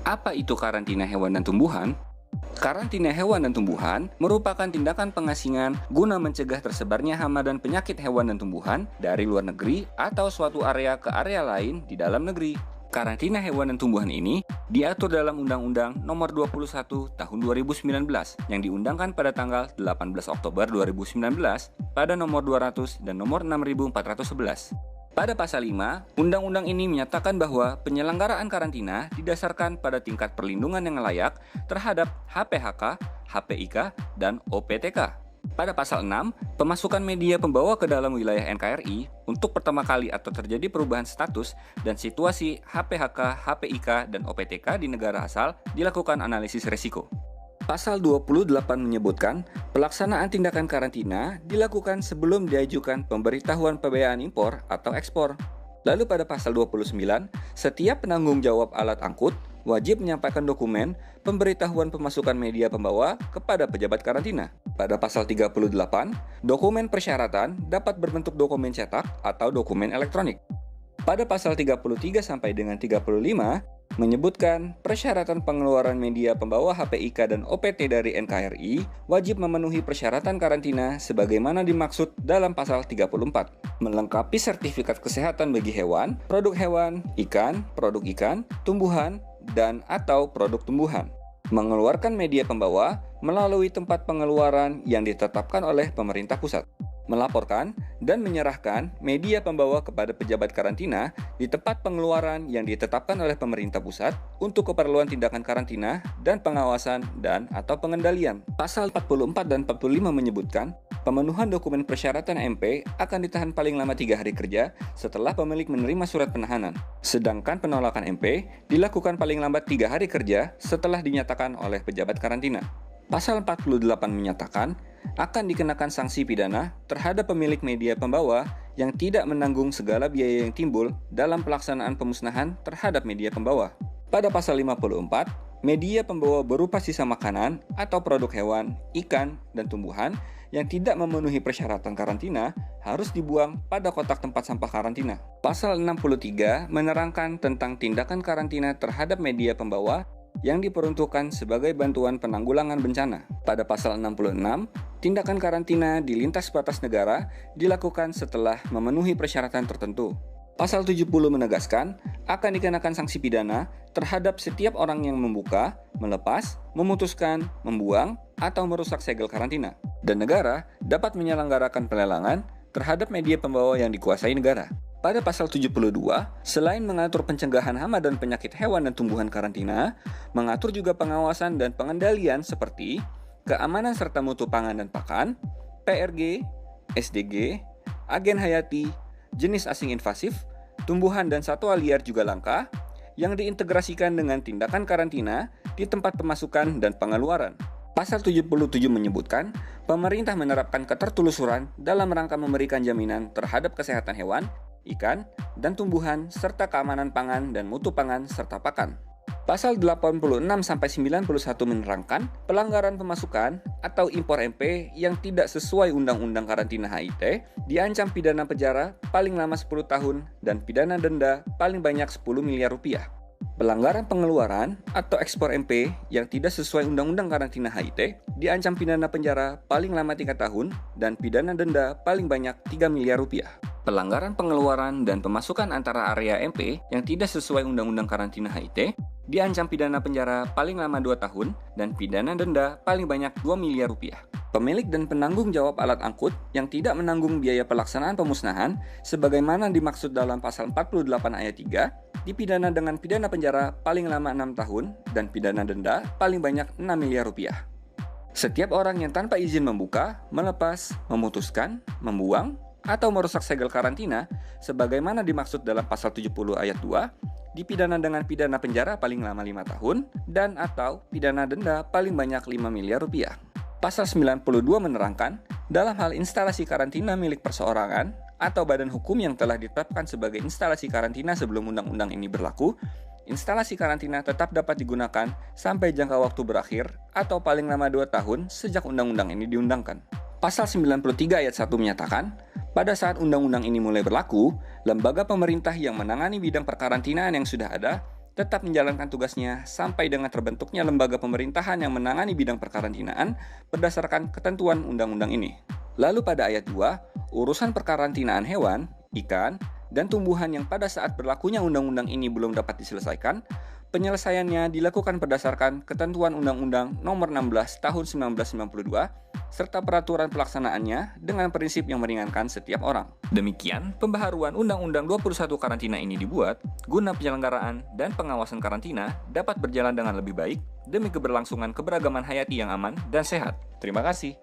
Apa itu karantina hewan dan tumbuhan? Karantina hewan dan tumbuhan merupakan tindakan pengasingan guna mencegah tersebarnya hama dan penyakit hewan dan tumbuhan dari luar negeri atau suatu area ke area lain di dalam negeri. Karantina hewan dan tumbuhan ini diatur dalam Undang-Undang Nomor 21 Tahun 2019 yang diundangkan pada tanggal 18 Oktober 2019 pada Nomor 200 dan Nomor 6411. Pada pasal 5, undang-undang ini menyatakan bahwa penyelenggaraan karantina didasarkan pada tingkat perlindungan yang layak terhadap HPHK, HPIK, dan OPTK. Pada pasal 6, pemasukan media pembawa ke dalam wilayah NKRI untuk pertama kali atau terjadi perubahan status dan situasi HPHK, HPIK, dan OPTK di negara asal dilakukan analisis risiko. Pasal 28 menyebutkan pelaksanaan tindakan karantina dilakukan sebelum diajukan pemberitahuan pembiayaan impor atau ekspor. Lalu pada pasal 29, setiap penanggung jawab alat angkut wajib menyampaikan dokumen pemberitahuan pemasukan media pembawa kepada pejabat karantina. Pada pasal 38, dokumen persyaratan dapat berbentuk dokumen cetak atau dokumen elektronik. Pada pasal 33 sampai dengan 35 menyebutkan persyaratan pengeluaran media pembawa HPIK dan OPT dari NKRI wajib memenuhi persyaratan karantina sebagaimana dimaksud dalam pasal 34, melengkapi sertifikat kesehatan bagi hewan, produk hewan, produk ikan, tumbuhan, dan atau produk tumbuhan, mengeluarkan media pembawa melalui tempat pengeluaran yang ditetapkan oleh pemerintah pusat, melaporkan dan menyerahkan media pembawa kepada pejabat karantina di tempat pengeluaran yang ditetapkan oleh pemerintah pusat untuk keperluan tindakan karantina dan pengawasan dan atau pengendalian. Pasal 44 dan 45 menyebutkan pemenuhan dokumen persyaratan MP akan ditahan paling lama 3 hari kerja setelah pemilik menerima surat penahanan. Sedangkan penolakan MP dilakukan paling lambat 3 hari kerja setelah dinyatakan oleh pejabat karantina. Pasal 48 menyatakan akan dikenakan sanksi pidana terhadap pemilik media pembawa yang tidak menanggung segala biaya yang timbul dalam pelaksanaan pemusnahan terhadap media pembawa. Pada pasal 54, media pembawa berupa sisa makanan atau produk hewan, ikan, dan tumbuhan yang tidak memenuhi persyaratan karantina harus dibuang pada kotak tempat sampah karantina. Pasal 63 menerangkan tentang tindakan karantina terhadap media pembawa yang diperuntukkan sebagai bantuan penanggulangan bencana. Pada pasal 66, tindakan karantina di lintas batas negara dilakukan setelah memenuhi persyaratan tertentu. Pasal 70 menegaskan akan dikenakan sanksi pidana terhadap setiap orang yang membuka, melepas, memutuskan, membuang, atau merusak segel karantina. Dan negara dapat menyelenggarakan pelelangan terhadap media pembawa yang dikuasai negara. Pada pasal 72, selain mengatur pencegahan hama dan penyakit hewan dan tumbuhan karantina, mengatur juga pengawasan dan pengendalian seperti keamanan serta mutu pangan dan pakan, PRG, SDG, agen hayati, jenis asing invasif, tumbuhan dan satwa liar juga langka, yang diintegrasikan dengan tindakan karantina di tempat pemasukan dan pengeluaran. Pasal 77 menyebutkan, pemerintah menerapkan ketertelusuran dalam rangka memberikan jaminan terhadap kesehatan hewan, ikan, dan tumbuhan, serta keamanan pangan dan mutu pangan serta pakan. Pasal 86-91 menerangkan pelanggaran pemasukan atau impor MP yang tidak sesuai Undang-Undang Karantina HIT diancam pidana penjara paling lama 10 tahun dan pidana denda paling banyak 10 miliar rupiah. Pelanggaran pengeluaran atau ekspor MP yang tidak sesuai Undang-Undang Karantina HIT diancam pidana penjara paling lama 3 tahun dan pidana denda paling banyak 3 miliar rupiah. Pelanggaran pengeluaran dan pemasukan antara area MP yang tidak sesuai Undang-Undang Karantina HIT diancam pidana penjara paling lama 2 tahun dan pidana denda paling banyak 2 miliar rupiah. Pemilik dan penanggung jawab alat angkut yang tidak menanggung biaya pelaksanaan pemusnahan sebagaimana dimaksud dalam pasal 48 ayat 3 dipidana dengan pidana penjara paling lama 6 tahun dan pidana denda paling banyak 6 miliar rupiah. Setiap orang yang tanpa izin membuka, melepas, memutuskan, membuang, atau merusak segel karantina sebagaimana dimaksud dalam pasal 70 ayat 2 dipidana dengan pidana penjara paling lama 5 tahun dan atau pidana denda paling banyak 5 miliar rupiah. Pasal 92 menerangkan dalam hal instalasi karantina milik perseorangan atau badan hukum yang telah ditetapkan sebagai instalasi karantina sebelum undang-undang ini berlaku, instalasi karantina tetap dapat digunakan sampai jangka waktu berakhir atau paling lama 2 tahun sejak undang-undang ini diundangkan. Pasal 93 ayat 1 menyatakan, pada saat undang-undang ini mulai berlaku, lembaga pemerintah yang menangani bidang perkarantinaan yang sudah ada tetap menjalankan tugasnya sampai dengan terbentuknya lembaga pemerintahan yang menangani bidang perkarantinaan berdasarkan ketentuan undang-undang ini. Lalu pada ayat 2, urusan perkarantinaan hewan, ikan, dan tumbuhan yang pada saat berlakunya undang-undang ini belum dapat diselesaikan, penyelesaiannya dilakukan berdasarkan ketentuan Undang-Undang Nomor 16 Tahun 1992 serta peraturan pelaksanaannya dengan prinsip yang meringankan setiap orang. Demikian, pembaharuan Undang-Undang 21 karantina ini dibuat guna penyelenggaraan dan pengawasan karantina dapat berjalan dengan lebih baik demi keberlangsungan keberagaman hayati yang aman dan sehat. Terima kasih.